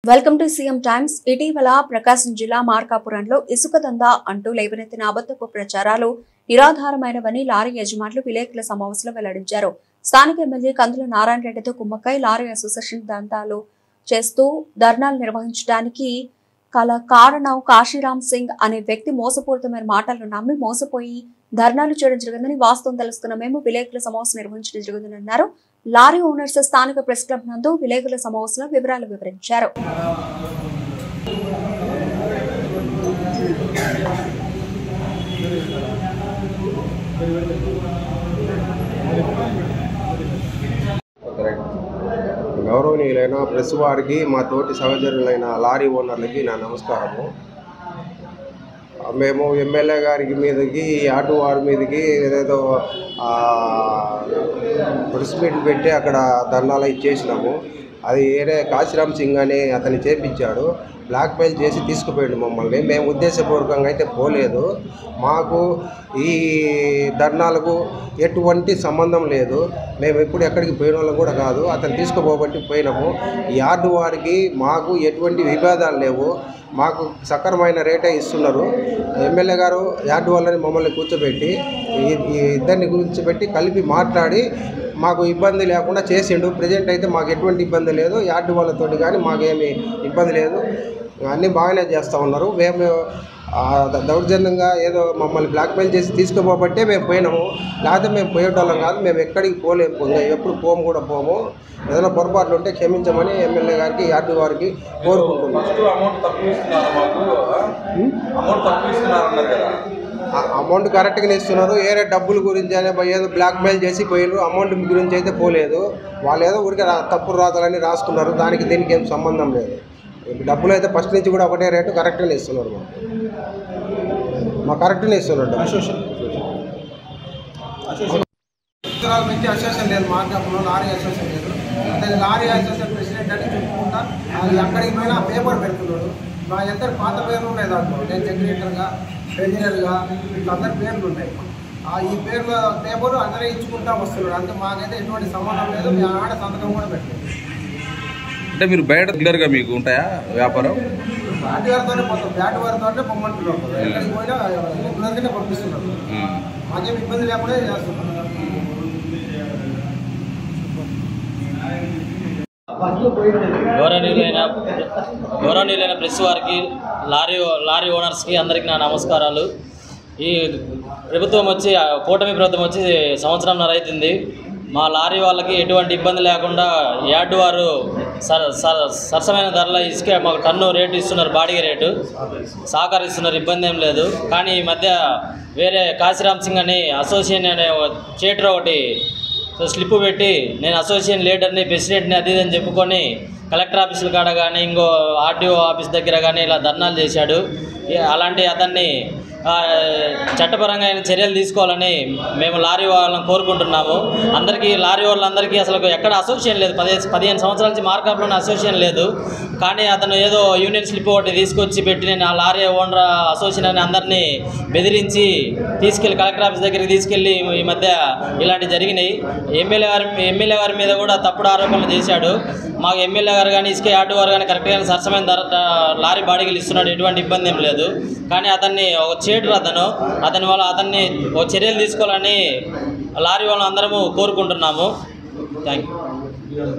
Welcome to CM times. ఇటీవల ప్రకాశం జిల్లా మార్కాపురంలో ఇసుక దందా అంటూ లేవనెత్తిన అబద్ధపు ప్రచారాలు నిరాధారమైనవని లారీ యజమానులు విలేకరుల సమావేశంలో వెల్లడించారు. స్థానిక ఎమ్మెల్యే కందుల నారాయణ రెడ్డితో కుమ్మక్కై లారీ అసోసియేషన్ దందాలు చేస్తూ ధర్నాలు నిర్వహించడానికి కారణం కాశీరామ్ సింగ్ అనే వ్యక్తి మోసపూరితమైన మాటలను నమ్మి మోసపోయి ధర్నాలు చేయడం జరిగిందని వాస్తవం తెలుసుకున్న మేము విలేకరుల సమావేశం నిర్వహించడం జరిగిందని అన్నారు. లారీ ఓనర్స్ స్థానిక ప్రెస్ క్లబ్ నందు విలేకరుల సమావేశంలో వివరాలు వివరించారు. గౌరవనీయులైన ప్రెస్ వారికి, మా తోటి సహచరులైన లారీ ఓనర్లకి నా నమస్కారము. మేము ఎమ్మెల్యే గారికి మీదకి, ఆటో వారి మీదకి ఏదేదో ప్రెస్ మీట్లు పెట్టి అక్కడ ధర్నాలు ఇచ్చేసినాము. అది ఏరే కాశీరామ్ సింగ్ అని అతన్ని చేపించాడు, బ్లాక్మెయిల్ చేసి తీసుకుపోయాడు మమ్మల్ని. మేము ఉద్దేశపూర్వకంగా అయితే పోలేదు. మాకు ఈ ధర్నాలకు ఎటువంటి సంబంధం లేదు. మేము ఎప్పుడు ఎక్కడికి పోయిన వాళ్ళం కూడా కాదు. అతను తీసుకుపోబట్టి పోయినాము. ఈ యార్డు వారికి మాకు ఎటువంటి విభేదాలు లేవు. మాకు సక్రమైన రేటే ఇస్తున్నారు. ఎమ్మెల్యే గారు యార్డు వాళ్ళని మమ్మల్ని కూర్చోబెట్టి ఈ ఇద్దరిని కూర్చోబెట్టి కలిపి మాట్లాడి మాకు ఇబ్బంది లేకుండా చేసిండు. ప్రజెంట్ అయితే మాకు ఎటువంటి ఇబ్బంది లేదు. యార్డు వాళ్ళతోటి కానీ మాకేమీ ఇబ్బంది లేదు. అన్నీ బాగానే చేస్తూ ఉన్నారు. మేము దౌర్జన్యంగా ఏదో మమ్మల్ని బ్లాక్మెయిల్ చేసి తీసుకుపోబట్టే మేము పోయినాము. లేకపోతే మేము పోయేటోళ్ళం కాదు. మేము ఎక్కడికి పోలేము, ఎప్పుడు పోము కూడా పోము. ఏదైనా పొరపాట్లు ఉంటే క్షమించమని ఎమ్మెల్యే గారికి, యార్డు వారికి కోరుకుంటున్నాం. అమౌంట్ కరెక్ట్గానే ఇస్తున్నారు. ఏరే డబ్బుల గురించి అనే ఏదో బ్లాక్మెయిల్ చేసి పోయినారు. అమౌంట్ గురించి అయితే పోలేదు. వాళ్ళు ఏదో ఊరికే తప్పుడు రాతలని రాసుకున్నారు. దానికి దీనికి ఏం సంబంధం లేదు. డబ్బులు అయితే ఫస్ట్ నుంచి కూడా ఒకటే రేటు కరెక్ట్గానే ఇస్తున్నారు. మాకు కరెక్ట్గానే ఇస్తున్నారు. అసోసియేషన్ లేదు, మార్కాపురంలో లారీ అసోసియేషన్ లేదు. అతను లారీ అసోసియేషన్ ప్రెసిడెంట్ అని చెప్పుకుంటా ఎక్కడికి పోయినా పేపర్ పెడుతున్నాడు. మా ఇద్దరు పాత పేర్లు ఉన్నాయి దాంట్లో. నేను సెక్రటరీగా, ట్రెజరర్గా ఇట్లా అందరి పేర్లు ఉన్నాయి. ఈ పేపర్ అందరూ ఇచ్చుకుంటా వస్తున్నాడు. అంటే మాకైతే ఎటువంటి సంబంధం లేదు. మీ ఆడ సంతకం కూడా పెట్టలేదు. అంటే మీరు బయట రెగ్యులర్గా మీకు ఉంటాయా వ్యాపారం? బ్యాట్ వారితోనే మొత్తం బ్యాట్ వారితోనే పొమ్మంటున్నారు. ఎక్కడికి పోయినా రెగ్యులర్గానే పంపిస్తున్నారు. మాకేం ఇబ్బంది లేకుండా చేస్తున్నారు. గౌరవనీయులైన ప్రెస్ వారికి, లారీ ఓనర్స్కి అందరికీ నా నమస్కారాలు. ఈ ప్రభుత్వం వచ్చి, కూటమి ప్రభుత్వం వచ్చి సంవత్సరంన్నర అవుతుంది. మా లారీ వాళ్ళకి ఎటువంటి ఇబ్బంది లేకుండా యార్డు వారు సరసమైన ధరల ఇసుక మాకు టన్ను రేటు ఇస్తున్నారు, బాడిగ రేటు సహకరిస్తున్నారు, ఇబ్బంది ఏం లేదు. కానీ ఈ మధ్య వేరే కాశీరామ్ సింగ్ అని అసోసియేషన్ అనే చేటర్ ఒకటి స్లిప్ పెట్టి నేను అసోసియేషన్ లీడర్ని, ప్రెసిడెంట్ని అది అని చెప్పుకొని కలెక్టర్ ఆఫీసుల కాడ కానీ ఇంకో ఆర్టీఓ ఆఫీస్ దగ్గర కానీ ఇలా ధర్నాలు చేశాడు. అలాంటి అతన్ని చట్టపరంగా చర్యలు తీసుకోవాలని మేము లారీ వాళ్ళని కోరుకుంటున్నాము. అందరికీ లారీ వాళ్ళందరికీ అసలు ఎక్కడ అసోసియేషన్ లేదు. 15 సంవత్సరాల నుంచి మార్కాపులోనే అసోసియేషన్ లేదు. కానీ అతను ఏదో యూనియన్ స్లిప్ ఒకటి తీసుకొచ్చి పెట్టి నేను ఆ లారీ ఓనర్ అసోసియేషన్ అని అందరినీ బెదిరించి తీసుకెళ్ళి కలెక్టర్ ఆఫీస్ దగ్గరికి తీసుకెళ్ళి ఈ మధ్య ఇలాంటివి జరిగినాయి. ఎమ్మెల్యే గారి మీద కూడా తప్పుడు ఆరోపణలు చేశాడు. మాకు ఎమ్మెల్యే గారు కానీ, ఇసుక యార్డు వారు కానీ కరెక్ట్గా సరసమైన ధర లారీ బాడీలు ఇస్తున్నాడు, ఎటువంటి ఇబ్బంది ఏం లేదు. కానీ అతన్ని ఒక చేటర్ అతని వల్ల అతన్ని చర్యలు తీసుకోవాలని లారీ వాళ్ళని అందరము కోరుకుంటున్నాము. Thank you.